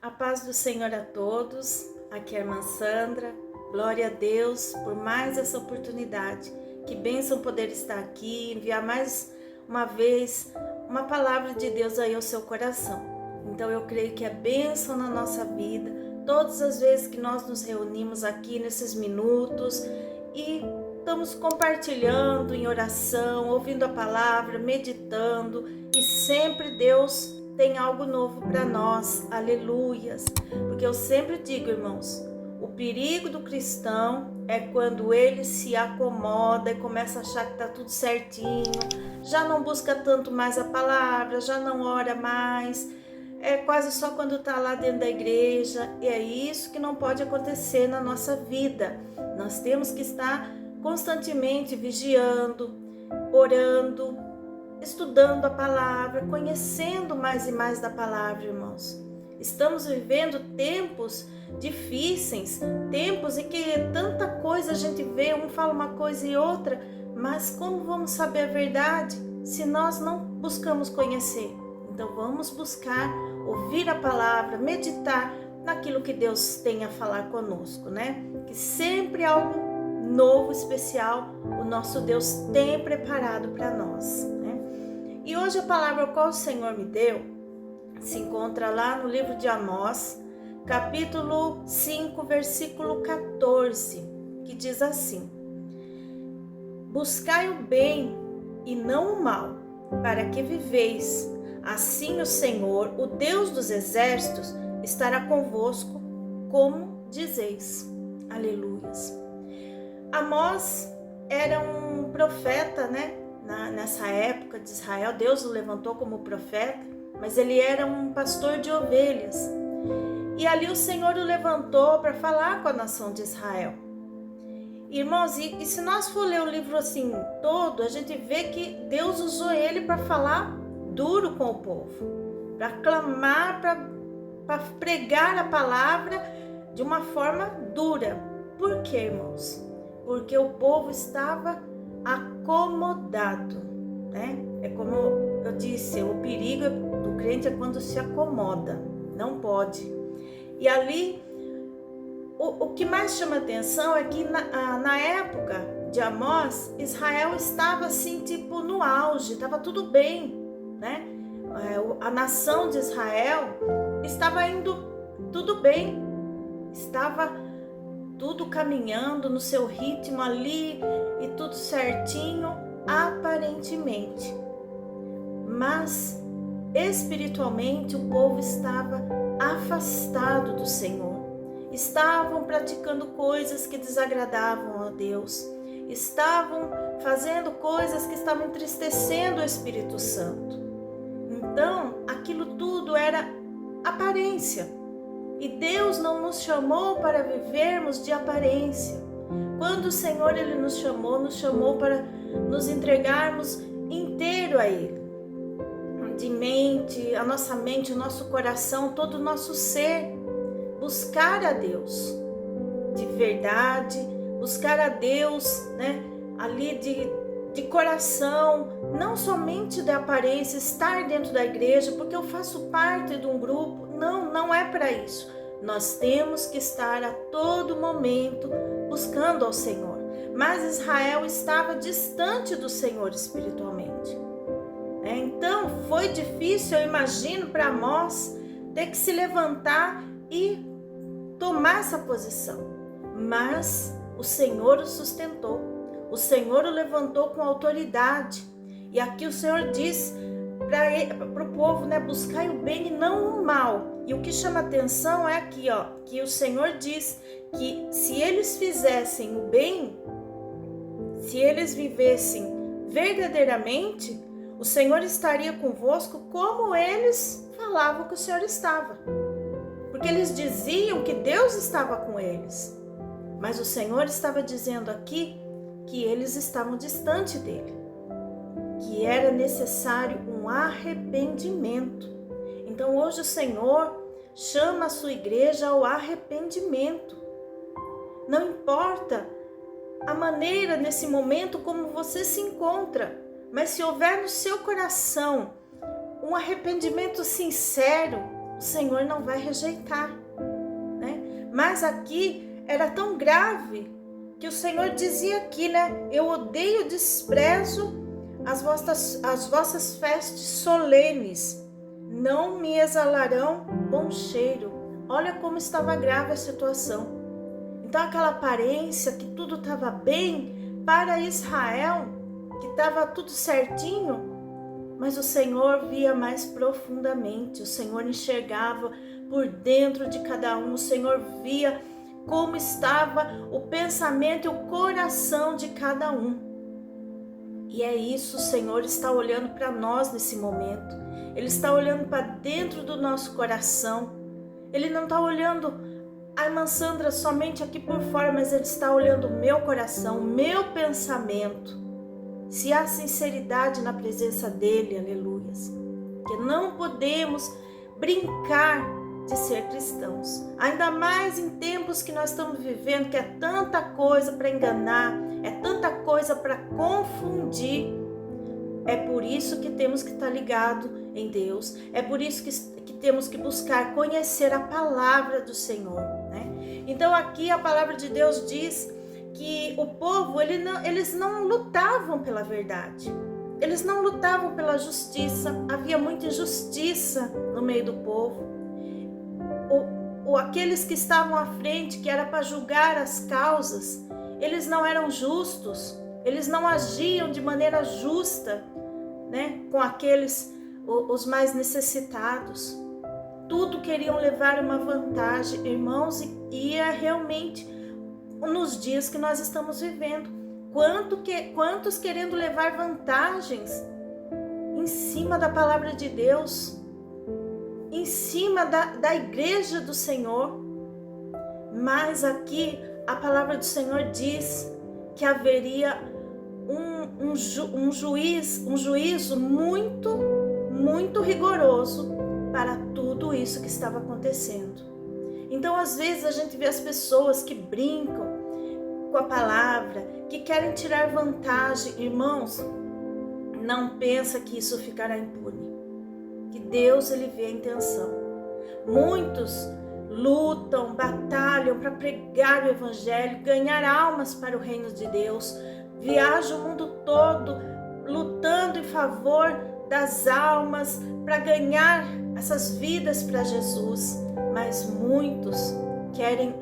A paz do Senhor a todos, aqui é a irmã Sandra. Glória a Deus por mais essa oportunidade. Que bênção poder estar aqui, enviar mais uma vez uma palavra de Deus aí ao seu coração. Então eu creio que é bênção na nossa vida, todas as vezes que nós nos reunimos aqui nesses minutos e estamos compartilhando em oração, ouvindo a palavra, meditando, e sempre Deus tem algo novo para nós, aleluias. Porque eu sempre digo, irmãos, o perigo do cristão é quando ele se acomoda e começa a achar que está tudo certinho, já não busca tanto mais a palavra, já não ora mais, é quase só quando está lá dentro da igreja. E é isso que não pode acontecer na nossa vida. Nós temos que estar constantemente vigiando, orando, estudando a palavra, conhecendo mais e mais da palavra, irmãos. Estamos vivendo tempos difíceis, tempos em que tanta coisa a gente vê, um fala uma coisa e outra, mas como vamos saber a verdade se nós não buscamos conhecer? Então vamos buscar ouvir a palavra, meditar naquilo que Deus tem a falar conosco, né? Que sempre algo novo, especial, o nosso Deus tem preparado para nós, né? E hoje a palavra qual o Senhor me deu se encontra lá no livro de Amós, capítulo 5, versículo 14, que diz assim: buscai o bem e não o mal, para que viveis. Assim o Senhor, o Deus dos exércitos, estará convosco, como dizeis. Aleluias. Amós era um profeta, né? Nessa época de Israel, Deus o levantou como profeta, mas ele era um pastor de ovelhas. E ali o Senhor o levantou para falar com a nação de Israel. Irmãos, e se nós for ler o livro assim todo, a gente vê que Deus usou ele para falar duro com o povo, para clamar, para pregar a palavra de uma forma dura. Por quê, irmãos? Porque o povo estava acomodado, né? É como eu disse, o perigo do crente é quando se acomoda, não pode. E ali, o que mais chama atenção é que na época de Amós, Israel estava assim, tipo no auge, estava tudo bem, né? A nação de Israel estava indo tudo bem, estava tudo caminhando no seu ritmo ali e tudo certinho, aparentemente. Mas espiritualmente o povo estava afastado do Senhor. Estavam praticando coisas que desagradavam a Deus. Estavam fazendo coisas que estavam entristecendo o Espírito Santo. Então, aquilo tudo era aparência. E Deus não nos chamou para vivermos de aparência. Quando o Senhor ele nos chamou para nos entregarmos inteiro a Ele. De mente, a nossa mente, o nosso coração, todo o nosso ser. Buscar a Deus de verdade, buscar a Deus, né? Ali de coração, não somente de aparência, estar dentro da igreja, porque eu faço parte de um grupo. Não é para isso. Nós temos que estar a todo momento buscando ao Senhor. Mas Israel estava distante do Senhor espiritualmente. Então foi difícil, eu imagino, para Amós ter que se levantar e tomar essa posição. Mas o Senhor o sustentou. O Senhor o levantou com autoridade. E aqui o Senhor diz para o povo, né, buscai o bem e não o mal. E o que chama atenção é aqui, ó, que o Senhor diz que se eles fizessem o bem, se eles vivessem verdadeiramente, o Senhor estaria convosco como eles falavam que o Senhor estava. Porque eles diziam que Deus estava com eles. Mas o Senhor estava dizendo aqui que eles estavam distante dele. Que era necessário um arrependimento. Então hoje o Senhor chama a sua igreja ao arrependimento. Não importa a maneira nesse momento como você se encontra, mas se houver no seu coração um arrependimento sincero, o Senhor não vai rejeitar, né? Mas aqui era tão grave que o Senhor dizia aqui, né? Eu odeio e desprezo as vossas festas solenes, não me exalarão bom cheiro. Olha como estava grave a situação. Então aquela aparência que tudo estava bem para Israel, que estava tudo certinho, mas o Senhor via mais profundamente, o Senhor enxergava por dentro de cada um, o Senhor via como estava o pensamento e o coração de cada um. E é isso, o Senhor está olhando para nós nesse momento. Ele está olhando para dentro do nosso coração. Ele não está olhando a irmã Sandra somente aqui por fora, mas Ele está olhando o meu coração, o meu pensamento. Se há sinceridade na presença dEle, aleluias. Que não podemos brincar de ser cristãos. Ainda mais em tempos que nós estamos vivendo, que é tanta coisa para enganar, é tanta coisa para confundir. É por isso que temos que estar ligado em Deus. É por isso que temos que buscar conhecer a palavra do Senhor, né? Então aqui a palavra de Deus diz que o povo, eles não lutavam pela verdade. Eles não lutavam pela justiça. Havia muita injustiça no meio do povo. Aqueles que estavam à frente, que era para julgar as causas, eles não eram justos. Eles não agiam de maneira justa, né, com aqueles, os mais necessitados. Tudo queriam levar uma vantagem, irmãos, e é realmente nos dias que nós estamos vivendo. Quantos querendo levar vantagens em cima da palavra de Deus, em cima da igreja do Senhor. Mas aqui a palavra do Senhor diz que haveria um juízo muito, muito rigoroso para tudo isso que estava acontecendo. Então, às vezes, a gente vê as pessoas que brincam com a palavra, que querem tirar vantagem. Irmãos, não pensa que isso ficará impune. Que Deus, Ele vê a intenção. Muitos lutam, batalham para pregar o Evangelho, ganhar almas para o reino de Deus. Viajam o mundo todo lutando em favor das almas, para ganhar essas vidas para Jesus. Mas muitos querem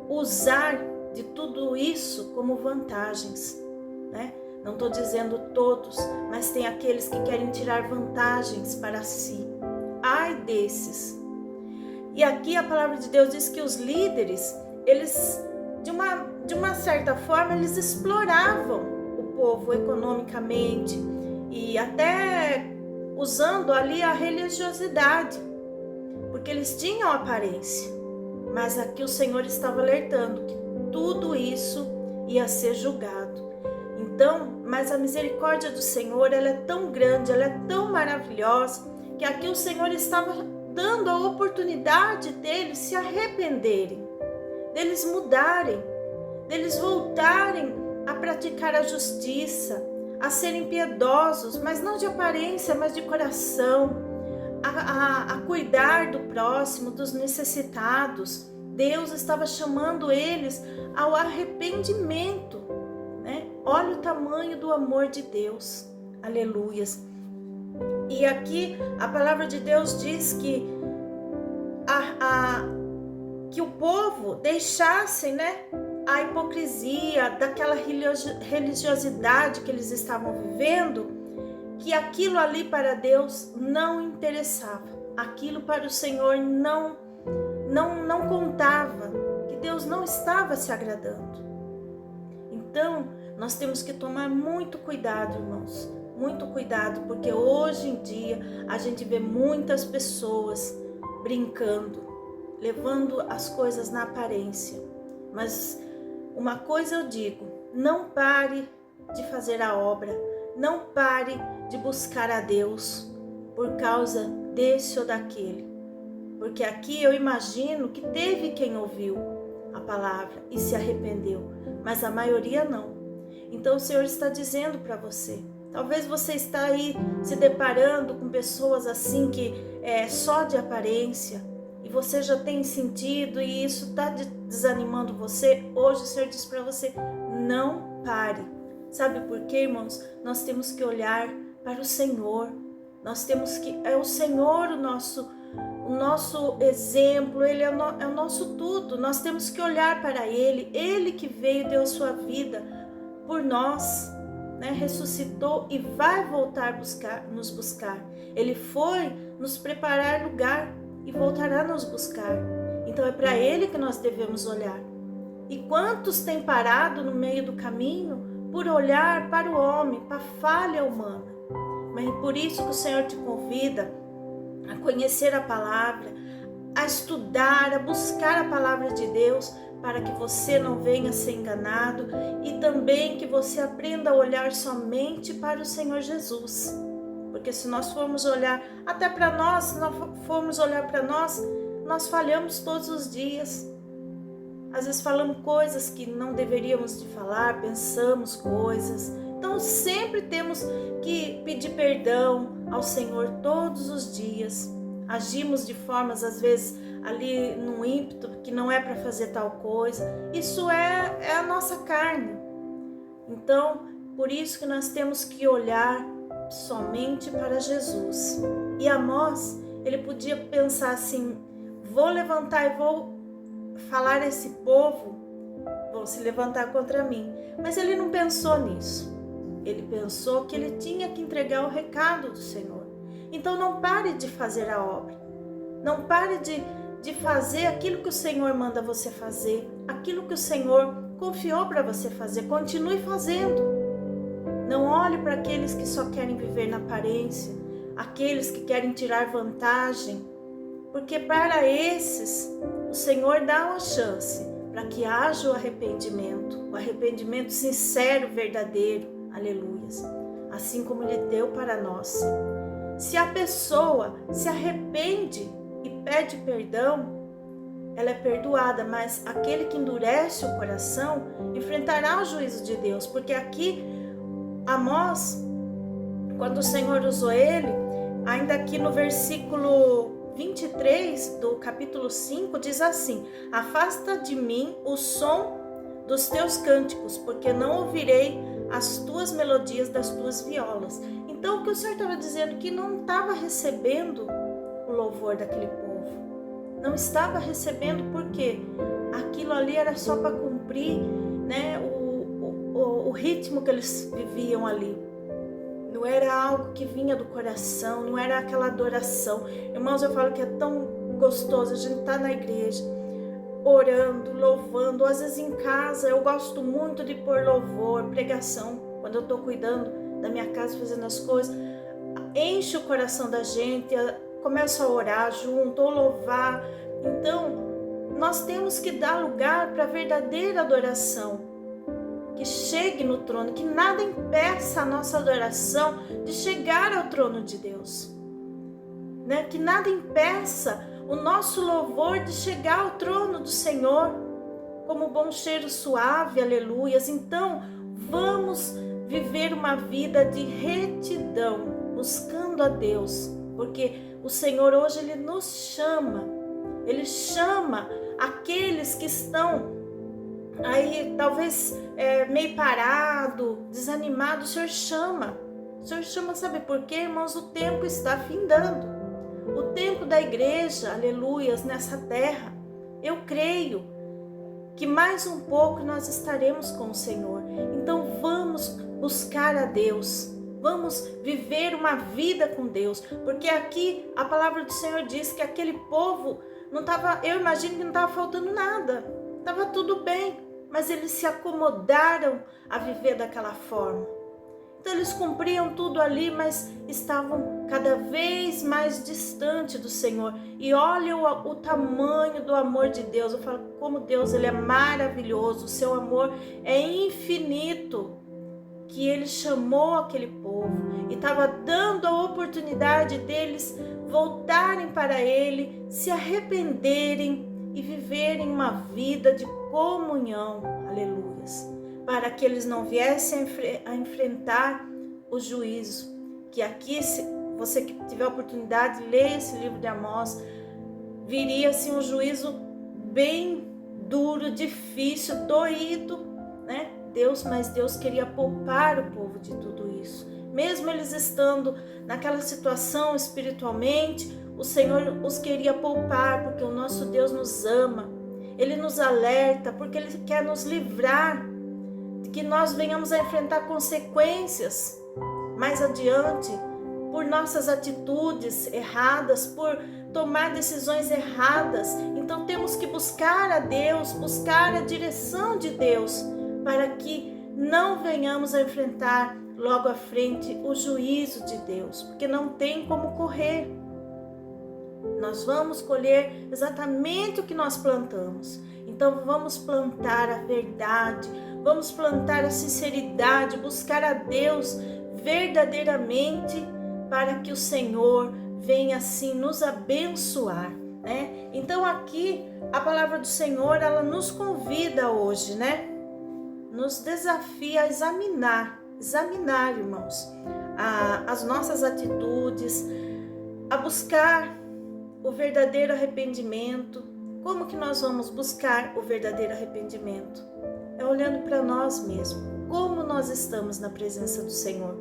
usar de tudo isso como vantagens, né? Não estou dizendo todos, mas tem aqueles que querem tirar vantagens para si. Ai desses! E aqui a palavra de Deus diz que os líderes, eles, de uma certa forma, eles exploravam o povo economicamente e até usando ali a religiosidade, porque eles tinham aparência. Mas aqui o Senhor estava alertando que tudo isso ia ser julgado. Então, mas a misericórdia do Senhor, ela é tão grande, ela é tão maravilhosa, que aqui o Senhor estava dando a oportunidade deles se arrependerem, deles mudarem, deles voltarem a praticar a justiça, a serem piedosos, mas não de aparência, mas de coração, a cuidar do próximo, dos necessitados. Deus estava chamando eles ao arrependimento, né? Olha o tamanho do amor de Deus, aleluias. E aqui a palavra de Deus diz que que o povo deixasse, né, a hipocrisia daquela religiosidade que eles estavam vivendo, que aquilo ali para Deus não interessava, aquilo para o Senhor não contava, que Deus não estava se agradando. Então, nós temos que tomar muito cuidado, irmãos, muito cuidado, porque hoje em dia a gente vê muitas pessoas brincando, levando as coisas na aparência. Mas uma coisa eu digo, não pare de fazer a obra, não pare de buscar a Deus por causa desse ou daquele. Porque aqui eu imagino que teve quem ouviu a palavra e se arrependeu, mas a maioria não. Então o Senhor está dizendo para você, Talvez você está aí se deparando com pessoas assim que é só de aparência e você já tem sentido e isso está desanimando você. Hoje o Senhor diz para você, não pare. Sabe por quê, irmãos? Nós temos que olhar para o Senhor. Nós temos que... É o Senhor o nosso exemplo, Ele é o nosso tudo. Nós temos que olhar para Ele. Ele que veio e deu a sua vida por nós, né? Ressuscitou e vai voltar nos buscar. Ele foi nos preparar lugar e voltará nos buscar. Então é para Ele que nós devemos olhar. E quantos têm parado no meio do caminho por olhar para o homem, para a falha humana? Mas é por isso que o Senhor te convida a conhecer a palavra, a estudar, a buscar a palavra de Deus, para que você não venha ser enganado e também que você aprenda a olhar somente para o Senhor Jesus. Porque se nós formos olhar até para nós, se nós formos olhar para nós falhamos todos os dias. Às vezes falamos coisas que não deveríamos de falar, pensamos coisas. Então sempre temos que pedir perdão ao Senhor todos os dias. Agimos de formas, às vezes, ali num ímpeto que não é para fazer tal coisa. Isso é a nossa carne. Então, por isso que nós temos que olhar somente para Jesus. E Amós, ele podia pensar assim, vou levantar e vou falar a esse povo, vão se levantar contra mim. Mas ele não pensou nisso. Ele pensou que ele tinha que entregar o recado do Senhor. Então não pare de fazer a obra. Não pare de fazer aquilo que o Senhor manda você fazer. Aquilo que o Senhor confiou para você fazer. Continue fazendo. Não olhe para aqueles que só querem viver na aparência. Aqueles que querem tirar vantagem. Porque para esses, o Senhor dá uma chance para que haja o arrependimento sincero, verdadeiro. Aleluias. Assim como Ele deu para nós. Se a pessoa se arrepende e pede perdão, ela é perdoada, mas aquele que endurece o coração enfrentará o juízo de Deus, porque aqui Amós, quando o Senhor usou ele, ainda aqui no versículo 23 do capítulo 5, diz assim: afasta de mim o som dos teus cânticos, porque não ouvirei as tuas melodias das tuas violas. Então o que o Senhor estava dizendo, que não estava recebendo o louvor daquele povo, não estava recebendo, porque aquilo ali era só para cumprir, né, o ritmo que eles viviam ali. Não era algo que vinha do coração, não era aquela adoração. Irmãos, eu falo que é tão gostoso a gente estar na igreja orando, louvando. Às vezes em casa eu gosto muito de pôr louvor, pregação, quando eu estou cuidando da minha casa, fazendo as coisas, enche o coração da gente, começa a orar junto, ou louvar. Então nós temos que dar lugar para a verdadeira adoração, que chegue no trono, que nada impeça a nossa adoração de chegar ao trono de Deus, né? Que nada impeça o nosso louvor de chegar ao trono do Senhor, como bom cheiro suave, aleluias. Então, vamos viver uma vida de retidão, buscando a Deus, porque o Senhor hoje, Ele nos chama, Ele chama aqueles que estão aí, talvez meio parado, desanimado. O Senhor chama, sabe por quê, irmãos? O tempo está findando. O tempo da igreja, aleluias, nessa terra, eu creio que mais um pouco nós estaremos com o Senhor. Então vamos buscar a Deus, vamos viver uma vida com Deus, porque aqui a palavra do Senhor diz que aquele povo não estava, eu imagino que não estava faltando nada, estava tudo bem, mas eles se acomodaram a viver daquela forma. Então eles cumpriam tudo ali, mas estavam cada vez mais distante do Senhor. E olha o tamanho do amor de Deus. Eu falo como Deus, Ele é maravilhoso. O seu amor é infinito. Que Ele chamou aquele povo e estava dando a oportunidade deles voltarem para Ele, se arrependerem e viverem uma vida de comunhão. Aleluias. Para que eles não viessem a enfrentar o juízo. Que aqui, se você que tiver a oportunidade de ler esse livro de Amós, viria assim um juízo bem duro, difícil, doído, né? Mas Deus queria poupar o povo de tudo isso. Mesmo eles estando naquela situação espiritualmente, o Senhor os queria poupar, porque o nosso Deus nos ama. Ele nos alerta, porque Ele quer nos livrar de que nós venhamos a enfrentar consequências mais adiante, por nossas atitudes erradas, por tomar decisões erradas. Então temos que buscar a Deus, buscar a direção de Deus, para que não venhamos a enfrentar logo à frente o juízo de Deus, porque não tem como correr. Nós vamos colher exatamente o que nós plantamos. Então vamos plantar a verdade, vamos plantar a sinceridade, buscar a Deus verdadeiramente, para que o Senhor venha assim nos abençoar, né? Então aqui a palavra do Senhor, ela nos convida hoje, né? Nos desafia a examinar, irmãos, as nossas atitudes, a buscar o verdadeiro arrependimento. Como que nós vamos buscar o verdadeiro arrependimento? É olhando para nós mesmos, como nós estamos na presença do Senhor,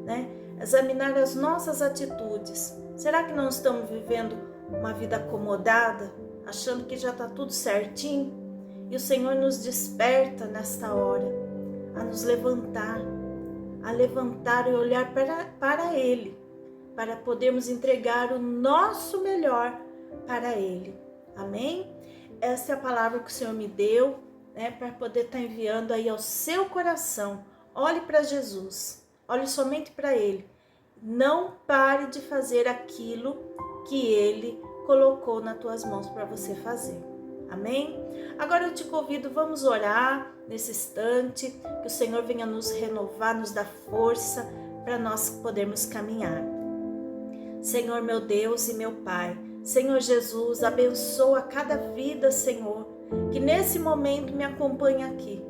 né? Examinar as nossas atitudes. Será que não estamos vivendo uma vida acomodada, achando que já está tudo certinho? E o Senhor nos desperta nesta hora a nos levantar, e olhar para Ele, para podermos entregar o nosso melhor para Ele. Amém? Essa é a palavra que o Senhor me deu, né, para poder estar enviando aí ao seu coração. Olhe para Jesus, olhe somente para Ele. Não pare de fazer aquilo que Ele colocou nas tuas mãos para você fazer. Amém? Agora eu te convido, vamos orar nesse instante, que o Senhor venha nos renovar, nos dar força para nós podermos caminhar. Senhor meu Deus e meu Pai, Senhor Jesus, abençoa cada vida, Senhor, que nesse momento me acompanha aqui.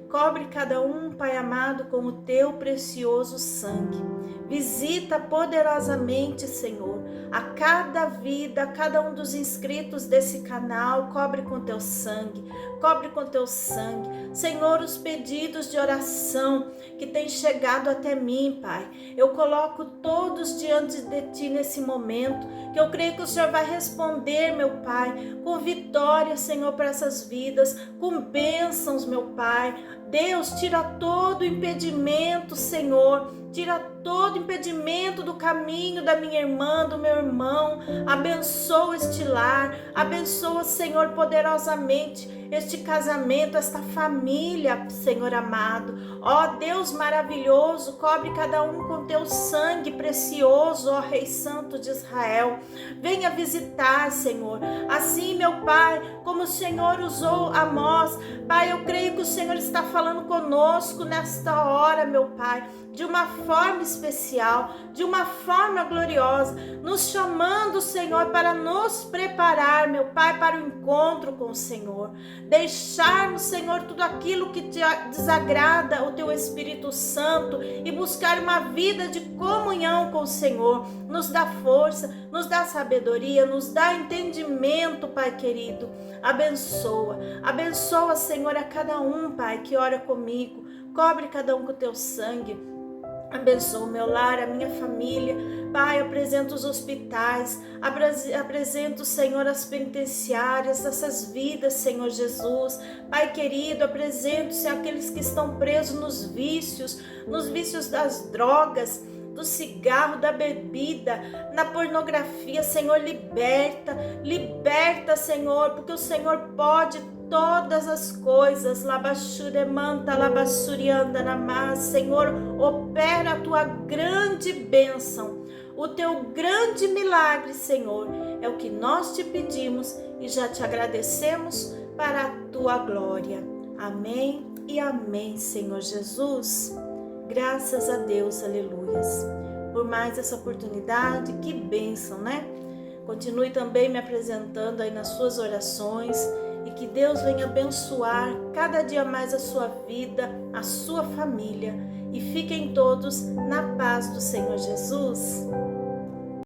Cobre cada um, Pai amado, com o teu precioso sangue. Visita poderosamente, Senhor, a cada vida, a cada um dos inscritos desse canal. Cobre com teu sangue, cobre com teu sangue. Senhor, os pedidos de oração que têm chegado até mim, Pai, eu coloco todos diante de Ti nesse momento, que eu creio que o Senhor vai responder, meu Pai, com vitória, Senhor, para essas vidas, com bênçãos, meu Pai. Deus, tira todo impedimento, Senhor, tira todo impedimento do caminho da minha irmã, do meu irmão. Abençoa este lar, abençoa, Senhor, poderosamente este casamento, esta família, Senhor amado. Ó Deus maravilhoso, cobre cada um com teu sangue precioso, ó Rei Santo de Israel. Venha visitar, Senhor. Assim, meu Pai, como o Senhor usou Amós, Pai, eu creio que o Senhor está falando conosco nesta hora, meu Pai, de uma forma especial, de uma forma gloriosa, nos chamando, Senhor, para nos preparar, meu Pai, para o encontro com o Senhor. Deixarmos, Senhor, tudo aquilo que te desagrada o teu Espírito Santo e buscar uma vida de comunhão com o Senhor. Nos dá força, nos dá sabedoria, nos dá entendimento, Pai querido. Abençoa, abençoa, Senhor, a cada um, Pai, que ora comigo. Cobre cada um com o teu sangue. Abençoa o meu lar, a minha família. Pai, apresento os hospitais, apresento, Senhor, as penitenciárias, essas vidas, Senhor Jesus. Pai querido, apresento-se aqueles que estão presos nos vícios das drogas, do cigarro, da bebida, na pornografia. Senhor, liberta, Senhor, porque o Senhor pode todas as coisas. Labashuremanta, labassurianda namás. Senhor, opera a tua grande bênção, o teu grande milagre, Senhor. É o que nós te pedimos e já te agradecemos para a tua glória. Amém e amém, Senhor Jesus. Graças a Deus, aleluias, por mais essa oportunidade. Que bênção, né? Continue também me apresentando aí nas suas orações e que Deus venha abençoar cada dia mais a sua vida, a sua família e fiquem todos na paz do Senhor Jesus.